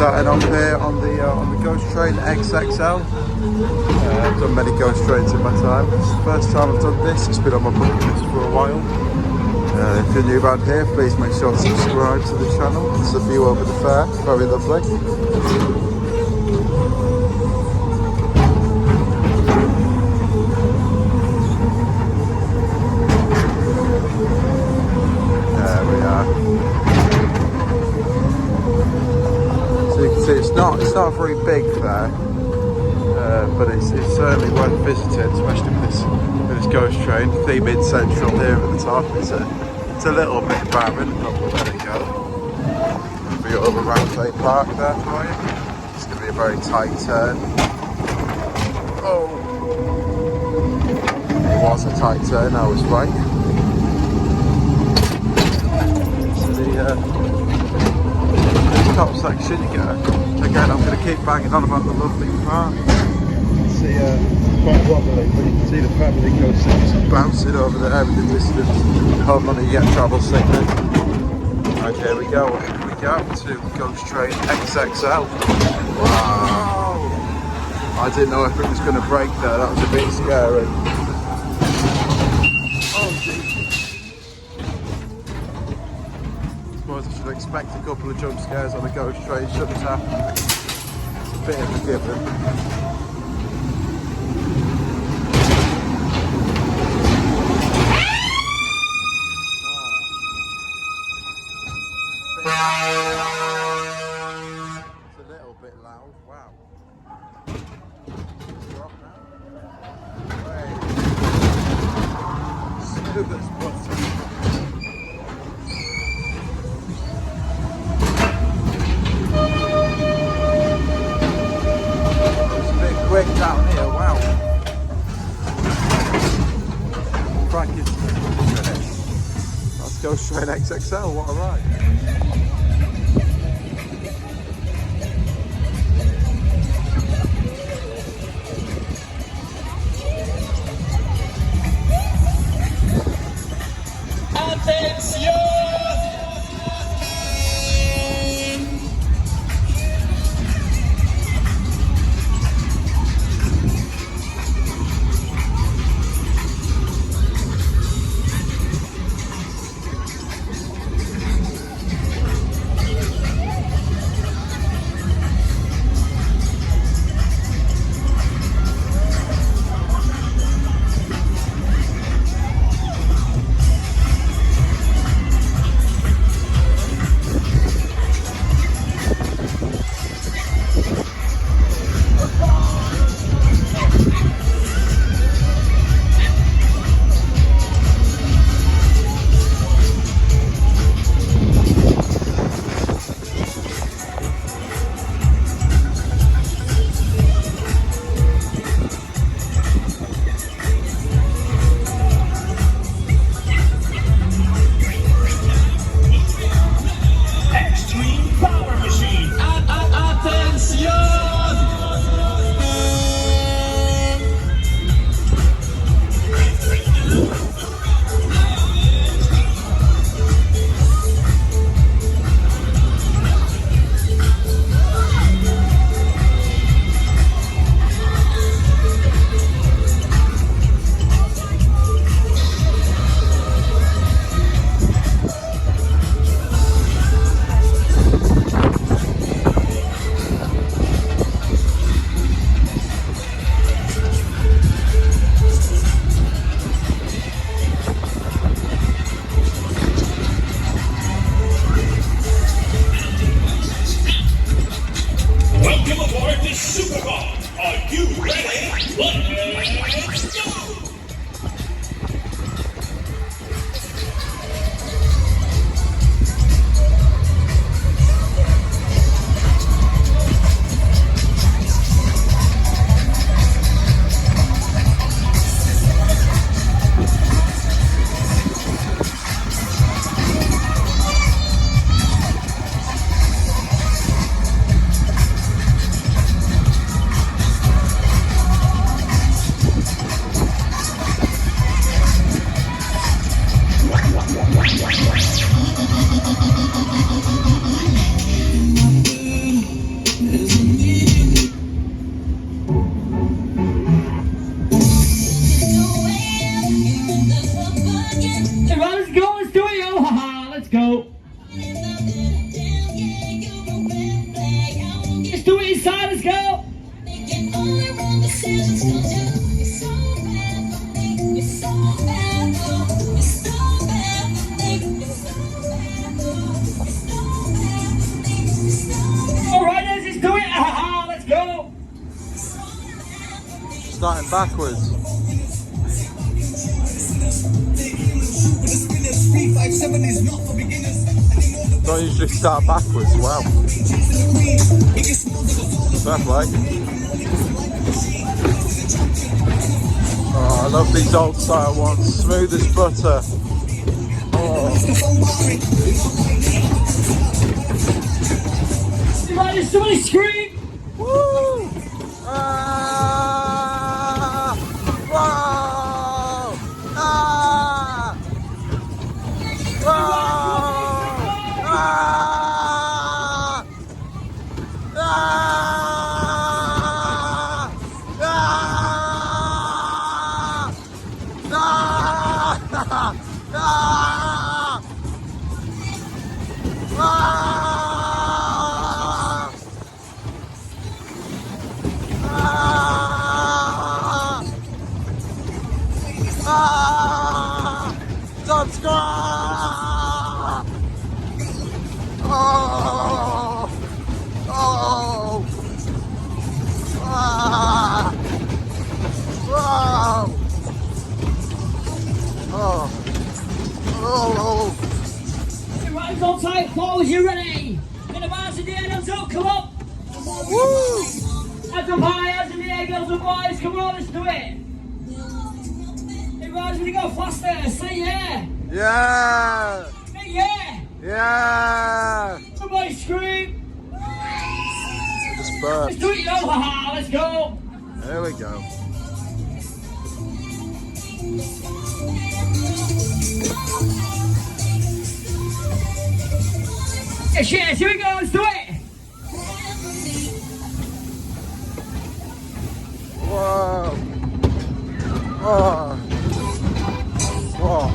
starting off here on the Ghost Train XXL. I've done many Ghost Trains in my time. It's the first time I've done this. It's been on my bucket list for a while. If you're new around here, please make sure to subscribe to the channel. There's a view over the fair, very lovely. There we are. So you can see it's not a very big fair, but it's certainly worth visiting, especially with this Ghost Train. Theme in central here at the top. It's a little bit barren, but we'll let it go. View over Roundhay Park there for you. It's going to be a very tight turn. Oh! It was a tight turn, I was right. So the top section you get. Again, I'm going to keep banging on about the lovely park. See, quite wobbly, but you can see the family Ghost just bouncing over there in the distance. Hold on, you get travel sickness. And here we go to Ghost Train XXL. Wow! I didn't know if it was going to break there, that was a bit scary. Oh Jesus! I suppose I should expect a couple of jump scares on a Ghost Train, shouldn't I? It's a bit of a given. Quick down here, wow. Parkessent. Let's go straight XXL, what a ride. starting backwards. Don't usually start backwards. Wow. Fair play. Oh, I love these old style ones. Smooth as butter. Oh. Somebody scream! Woo! Ah! Whoa! Ah! Whoa! Ah! Ah! Subscribe! Oh! Oh! Ah! Wow! Oh! Oh! Right, on tight, Paul, you ready? In the bars in the air, hands up, come up! Woo! Hands up high, hands in the air, girls and boys, come on, let's do it! Hey, Raj, when you go faster, say yeah! Yeah! Say yeah! Yeah! Somebody scream! Just burp. Let's do it, yo, haha, let's go! There we go. Yes, yes, here we go, let's do it! Whoa! Oh! Whoa!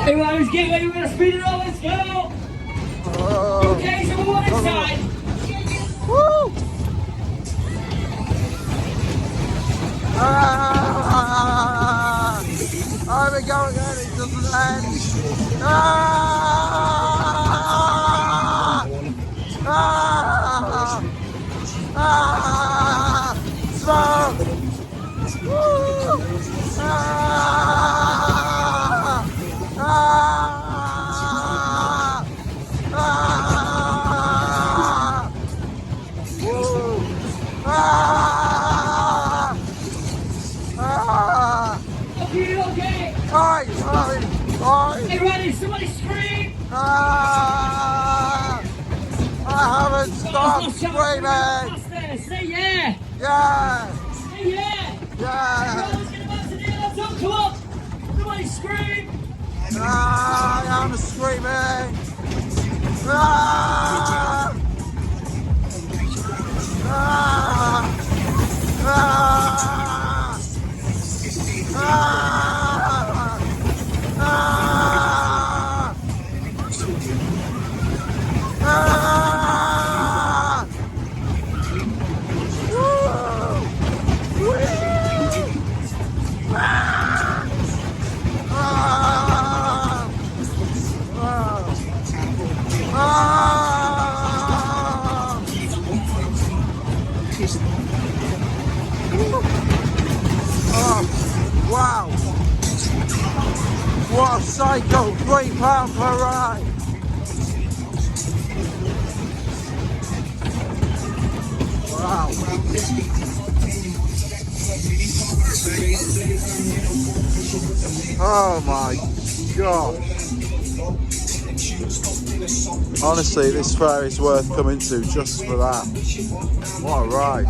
Hey, Raj, get ready, we're gonna speed it up, let's go! Oh! Okay, so we're one inside! Woo! Ah! Oh, we go again, it doesn't end! Ah! Ah! Ah! Smoke! Woo! Ah! Ah! Ah! Woo! Ah! Ah! Okay, okay! Oi! Oi! Oi! Hey, ready, somebody scream! Ah! I haven't stopped screaming! Faster, say yeah! Yeah! Say yeah! Yeah! Let's get about to the end, come on! Somebody scream! Ah! I'm screaming! Ah! Ah! Ah! Ah! Ah! Ah! Woo! Whee! Ah! Ah! Ah! Ah! Oh, wow! What a psycho! £3 per ride! Wow! Oh my gosh! Honestly, this fair is worth coming to just for that. What a ride!